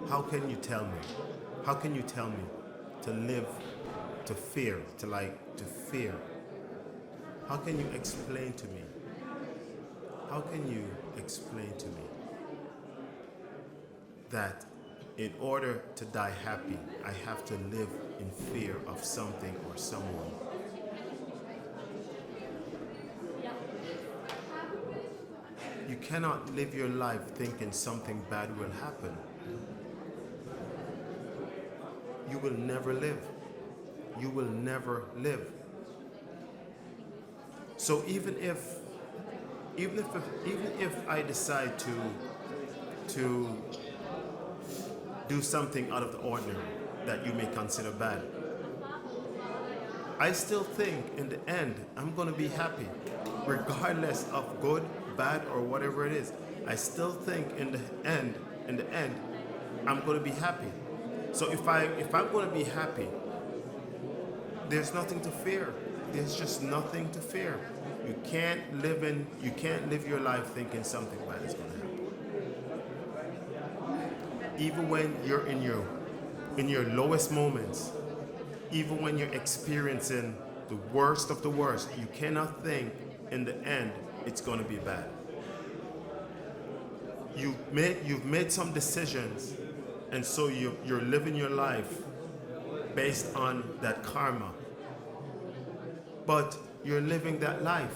How can you tell me? How can you tell me to live, to fear, to fear? How can you explain to me? How can you explain to me that in order to die happy, I have to live in fear of something or someone? You cannot live your life thinking something bad will happen. You will never live. You will never live. So even if I decide to do something out of the ordinary that you may consider bad, I still think in the end I'm going to be happy, regardless of good, bad, or whatever it is. I still think in the end, I'm going to be happy. So if I'm going to be happy, there's nothing to fear. There's just nothing to fear. You can't live your life thinking something bad is going to happen. Even when you're in your lowest moments, even when you're experiencing the worst of the worst, you cannot think in the end it's going to be bad. You've made some decisions, and so you're living your life based on that karma. But you're living that life.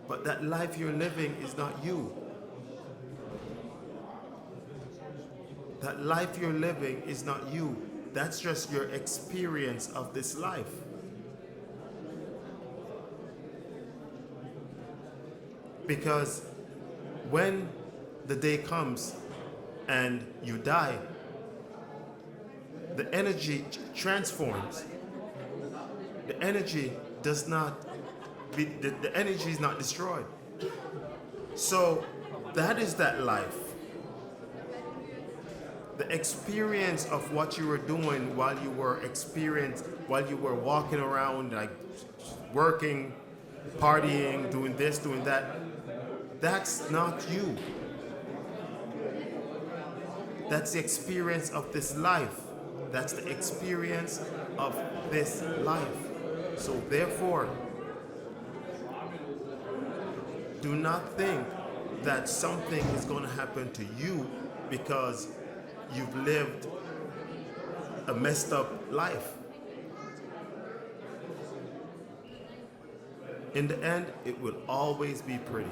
But that life you're living is not you. That life you're living is not you. That's just your experience of this life. Because when the day comes and you die, the energy transforms. The energy does not be, the energy is not destroyed. So that is that life. The experience of what you were doing while you were walking around, like working, partying, doing this, doing that, that's not you. That's the experience of this life. That's the experience of this life. So therefore, do not think that something is going to happen to you because you've lived a messed up life. In the end, it will always be pretty.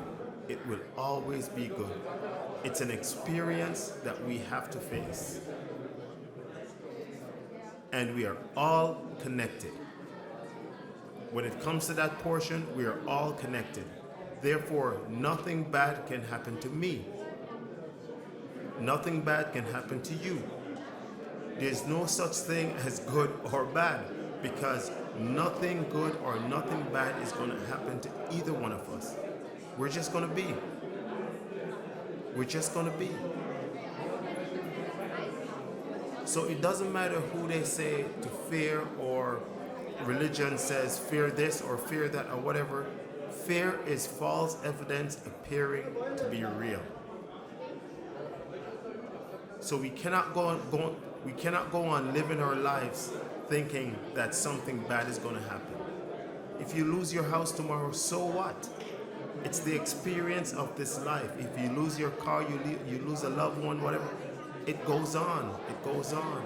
It will always be good. It's an experience that we have to face. And we are all connected. When it comes to that portion, we are all connected. Therefore, nothing bad can happen to me. Nothing bad can happen to you. There's no such thing as good or bad, because nothing good or nothing bad is going to happen to either one of us. We're just going to be. We're just going to be. So it doesn't matter who they say to fear, or religion says fear this or fear that or whatever. Fear is false evidence appearing to be real. So we cannot go on living our lives thinking that something bad is going to happen. If you lose your house tomorrow, so what? It's the experience of this life. If you lose your car, you lose a loved one, whatever. It goes on. It goes on.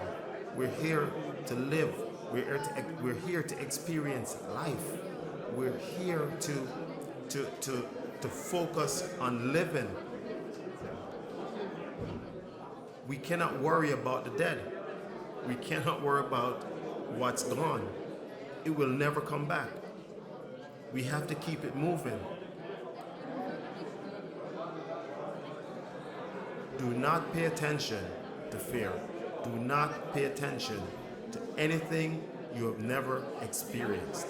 We're here to live. We're here to experience life. We're here to focus on living. We cannot worry about the dead. We cannot worry about what's gone. It will never come back. We have to keep it moving. Do not pay attention to fear. Do not pay attention to anything you have never experienced.